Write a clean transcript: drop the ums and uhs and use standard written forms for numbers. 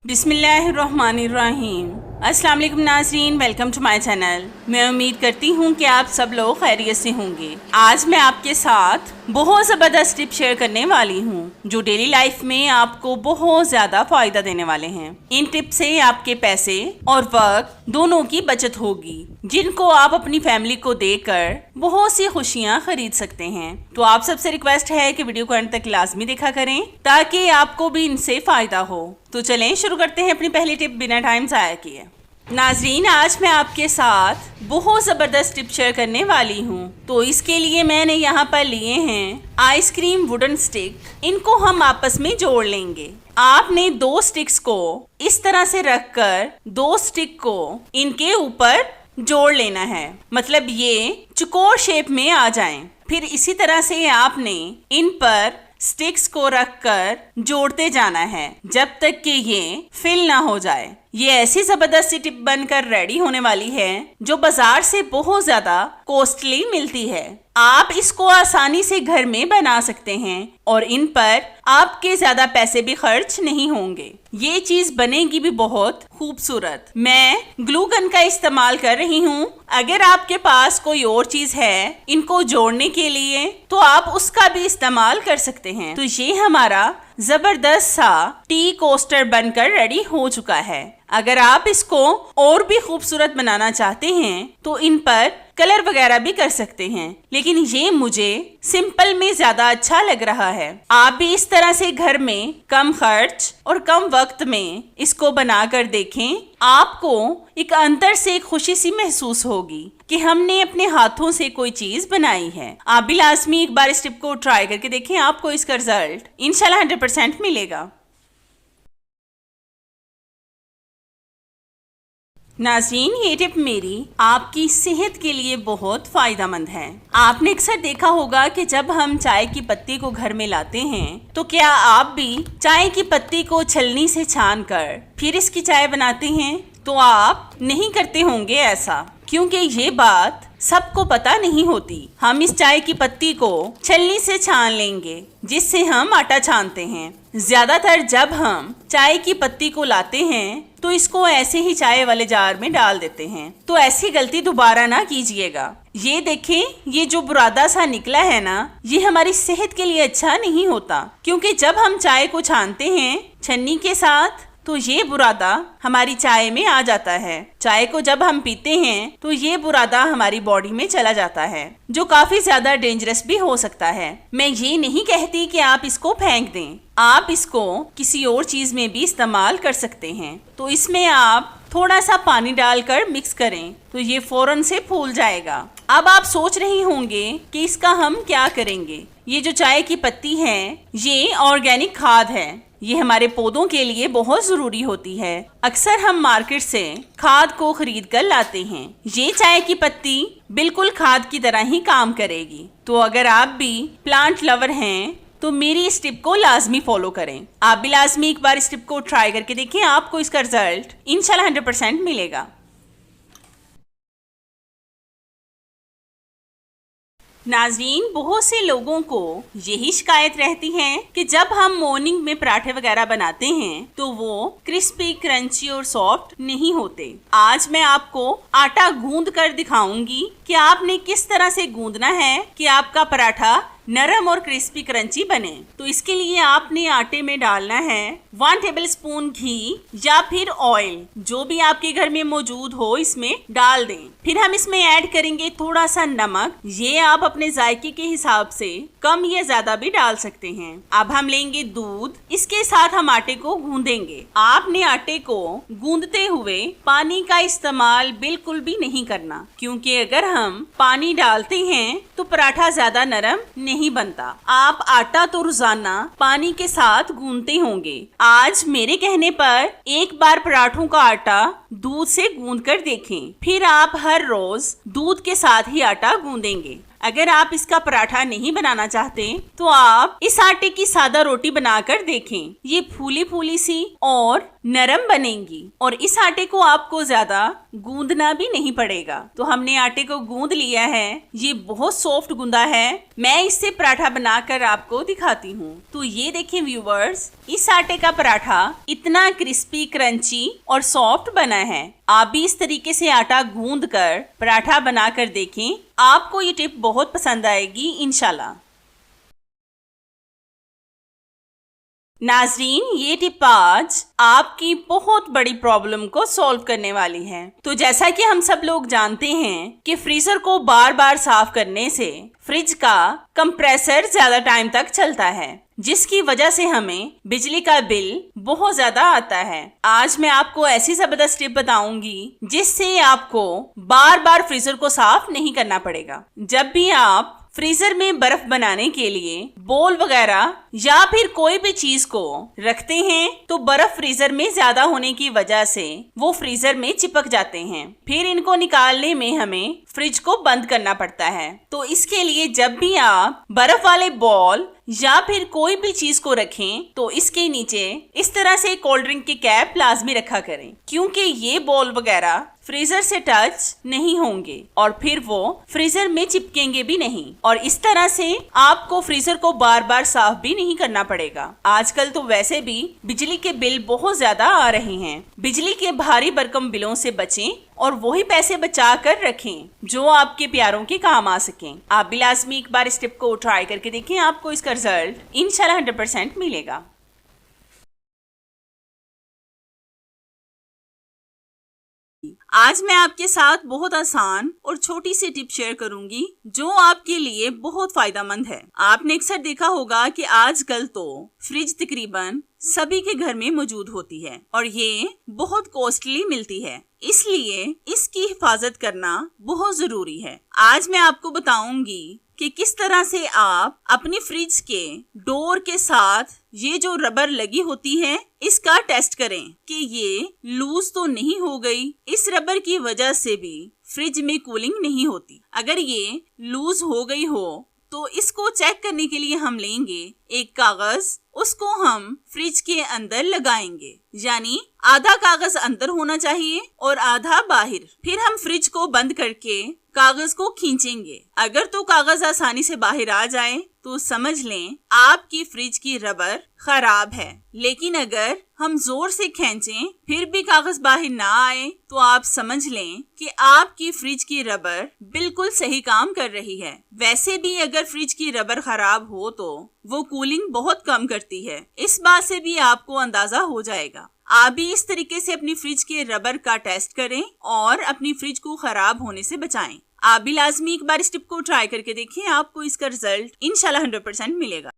बिस्मिल्लाहिर्रहमानिर्रहीम। अस्सलाम वालेकुम नाज़रीन, वेलकम टू माय चैनल। मैं उम्मीद करती हूँ कि आप सब लोग खैरियत से होंगे। आज मैं आपके साथ बहुत ज़बरदस्त टिप शेयर करने वाली हूँ जो डेली लाइफ में आपको बहुत ज़्यादा फ़ायदा देने वाले हैं। इन टिप से आपके पैसे और वक्त दोनों की बचत होगी, जिनको आप अपनी फैमिली को देकर बहुत सी खुशियाँ खरीद सकते हैं। तो आप सबसे रिक्वेस्ट है कि वीडियो को अंत तक लाजमी देखा करें ताकि आपको भी इनसे फ़ायदा हो। तो चलें शुरू करते हैं अपनी पहली टिप बिना टाइम ज़ाया किए। नाजरीन, आज मैं आपके साथ बहुत ज़बरदस्त टिप शेयर करने वाली हूँ। तो इसके लिए मैंने यहाँ पर लिए हैं आइसक्रीम वुडन स्टिक। इनको हम आपस में जोड़ लेंगे। आपने दो स्टिक्स को इस तरह से रखकर दो स्टिक को इनके ऊपर जोड़ लेना है, मतलब ये चौकोर शेप में आ जाएं। फिर इसी तरह से आपने इन पर स्टिक्स को रखकर जोड़ते जाना है जब तक कि ये फिल ना हो जाए। ये ऐसी जबरदस्त सी टिप बनकर रेडी होने वाली है जो बाजार से बहुत ज्यादा कॉस्टली मिलती है। आप इसको आसानी से घर में बना सकते हैं और इन पर आपके ज्यादा पैसे भी खर्च नहीं होंगे। ये चीज बनेगी भी बहुत खूबसूरत। मैं ग्लू गन का इस्तेमाल कर रही हूँ। अगर आपके पास कोई और चीज है इनको जोड़ने के लिए तो आप उसका भी इस्तेमाल कर सकते हैं। तो ये हमारा जबरदस्त सा टी कोस्टर बनकर रेडी हो चुका है। अगर आप इसको और भी खूबसूरत बनाना चाहते हैं तो इन पर कलर वगैरह भी कर सकते हैं, लेकिन ये मुझे सिंपल में ज्यादा अच्छा लग रहा है। आप भी इस तरह से घर में कम खर्च और कम वक्त में इसको बनाकर देखें। आपको एक अंदर से एक खुशी सी महसूस होगी कि हमने अपने हाथों से कोई चीज बनाई है। आप भी लाजमी एक बार इस टिप को ट्राई करके देखें, आपको इसका रिजल्ट इंशाल्लाह 100% मिलेगा। नाज़रीन, ये टिप मेरी आपकी सेहत के लिए बहुत फायदेमंद है। आपने अक्सर देखा होगा कि जब हम चाय की पत्ती को घर में लाते हैं तो क्या आप भी चाय की पत्ती को छलनी से छान कर फिर इसकी चाय बनाते हैं? तो आप नहीं करते होंगे ऐसा, क्योंकि ये बात सबको पता नहीं होती। हम इस चाय की पत्ती को छलनी से छान लेंगे जिससे हम आटा छानते हैं। ज्यादातर जब हम चाय की पत्ती को लाते हैं तो इसको ऐसे ही चाय वाले जार में डाल देते हैं। तो ऐसी गलती दोबारा ना कीजिएगा। ये देखें, ये जो बुरादा सा निकला है ना, ये हमारी सेहत के लिए अच्छा नहीं होता, क्योंकि जब हम चाय को छानते हैं छन्नी के साथ तो ये बुरादा हमारी चाय में आ जाता है। चाय को जब हम पीते हैं तो ये बुरादा हमारी बॉडी में चला जाता है, जो काफी ज्यादा डेंजरस भी हो सकता है। मैं ये नहीं कहती कि आप इसको फेंक दें, आप इसको किसी और चीज में भी इस्तेमाल कर सकते हैं। तो इसमें आप थोड़ा सा पानी डालकर मिक्स करें तो ये फौरन से फूल जाएगा। अब आप सोच रही होंगे कि इसका हम क्या करेंगे। ये जो चाय की पत्ती है ये ऑर्गेनिक खाद है, ये हमारे पौधों के लिए बहुत जरूरी होती है। अक्सर हम मार्केट से खाद को खरीद कर लाते हैं। ये चाय की पत्ती बिल्कुल खाद की तरह ही काम करेगी। तो अगर आप भी प्लांट लवर हैं तो मेरी इस टिप को लाजमी फॉलो करें। आप भी लाजमी एक बार इस टिप को ट्राई करके देखें, आपको इसका रिजल्ट इंशाल्लाह 100% मिलेगा। नाज़रीन, बहुत से लोगों को यही शिकायत रहती है कि जब हम मॉर्निंग में पराठे वगैरह बनाते हैं तो वो क्रिस्पी, क्रंची और सॉफ्ट नहीं होते। आज मैं आपको आटा गूंद कर दिखाऊंगी कि आपने किस तरह से गूंदना है कि आपका पराठा नरम और क्रिस्पी क्रंची बने। तो इसके लिए आपने आटे में डालना है 1 टेबलस्पून घी या फिर ऑयल, जो भी आपके घर में मौजूद हो इसमें डाल दें। फिर हम इसमें ऐड करेंगे थोड़ा सा नमक। ये आप अपने जायके के हिसाब से कम या ज्यादा भी डाल सकते हैं। अब हम लेंगे दूध, इसके साथ हम आटे को गूंदेंगे। आपने आटे को गूंदते हुए पानी का इस्तेमाल बिल्कुल भी नहीं करना, क्योंकि अगर हम पानी डालते हैं तो पराठा ज्यादा नरम नहीं बनता। आप आटा तो रोजाना पानी के साथ गूंदते होंगे। आज मेरे कहने पर एक बार पराठों का आटा दूध से गूंद कर देखें, फिर आप हर रोज दूध के साथ ही आटा गूंदेंगे। अगर आप इसका पराठा नहीं बनाना चाहते तो आप इस आटे की सादा रोटी बनाकर देखें। ये फूली फूली सी और नरम बनेंगी और इस आटे को आपको ज्यादा गूंदना भी नहीं पड़ेगा। तो हमने आटे को गूंद लिया है, ये बहुत सॉफ्ट गूंदा है। मैं इससे पराठा बनाकर आपको दिखाती हूँ। तो ये देखिए व्यूवर्स, इस आटे का पराठा इतना क्रिस्पी, क्रंची और सॉफ्ट बना है। आप भी इस तरीके से आटा गूंद कर पराठा बनाकर देखें, आपको ये टिप बहुत पसंद आएगी इंशाल्लाह। नाजरीन, ये टिप आज आपकी बहुत बड़ी प्रॉब्लम को सॉल्व करने वाली है। तो जैसा कि हम सब लोग जानते हैं कि फ्रीजर को बार बार साफ करने से फ्रिज का कंप्रेसर ज्यादा टाइम तक चलता है, जिसकी वजह से हमें बिजली का बिल बहुत ज्यादा आता है। आज मैं आपको ऐसी जबरदस्त टिप बताऊंगी जिससे आपको बार बार फ्रीजर को साफ नहीं करना पड़ेगा। जब भी आप फ्रीजर में बर्फ बनाने के लिए बोल वगैरह या फिर कोई भी चीज को रखते हैं तो बर्फ फ्रीजर में ज्यादा होने की वजह से वो फ्रीजर में चिपक जाते हैं। फिर इनको निकालने में हमें फ्रिज को बंद करना पड़ता है। तो इसके लिए जब भी आप बर्फ वाले बॉल या फिर कोई भी चीज को रखें तो इसके नीचे इस तरह से कोल्ड ड्रिंक की कैप लाजमी रखा करें, क्योंकि ये बॉल वगैरह फ्रीजर से टच नहीं होंगे और फिर वो फ्रीजर में चिपकेंगे भी नहीं, और इस तरह से आपको फ्रीजर को बार बार साफ भी नहीं करना पड़ेगा। आजकल तो वैसे भी बिजली के बिल बहुत ज्यादा आ रहे हैं। बिजली के भारी भरकम बिलों से बचें और वही पैसे बचा कर रखें जो आपके प्यारों के काम आ सकें। आप भी लाजमी एक बार इस टिप को ट्राई करके देखें, आपको इसका रिजल्ट इंशाल्लाह 100% मिलेगा। आज मैं आपके साथ बहुत आसान और छोटी सी टिप शेयर करूंगी जो आपके लिए बहुत फायदेमंद है। आपने अक्सर देखा होगा कि आजकल तो फ्रिज तकरीबन सभी के घर में मौजूद होती है और ये बहुत कॉस्टली मिलती है, इसलिए इसकी हिफाजत करना बहुत जरूरी है। आज मैं आपको बताऊंगी कि किस तरह से आप अपनी फ्रिज के डोर के साथ ये जो रबर लगी होती है इसका टेस्ट करें कि ये लूज तो नहीं हो गई। इस रबर की वजह से भी फ्रिज में कूलिंग नहीं होती। अगर ये लूज हो गई हो तो इसको चेक करने के लिए हम लेंगे एक कागज, उसको हम फ्रिज के अंदर लगाएंगे, यानी आधा कागज अंदर होना चाहिए और आधा बाहर। फिर हम फ्रिज को बंद करके कागज को खींचेंगे। अगर तो कागज आसानी से बाहर आ जाए तो समझ लें आपकी फ्रिज की रबर खराब है, लेकिन अगर हम जोर से खींचें फिर भी कागज बाहर ना आए तो आप समझ लें कि आपकी फ्रिज की रबर बिल्कुल सही काम कर रही है। वैसे भी अगर फ्रिज की रबर खराब हो तो वो कूलिंग बहुत कम करती है, इस बात से भी आपको अंदाजा हो जाएगा। आप भी इस तरीके से अपनी फ्रिज के रबर का टेस्ट करें और अपनी फ्रिज को खराब होने से बचाएं। आप भी लाजमी एक बार इस टिप को ट्राई करके देखें, आपको इसका रिजल्ट इंशाल्लाह 100% मिलेगा।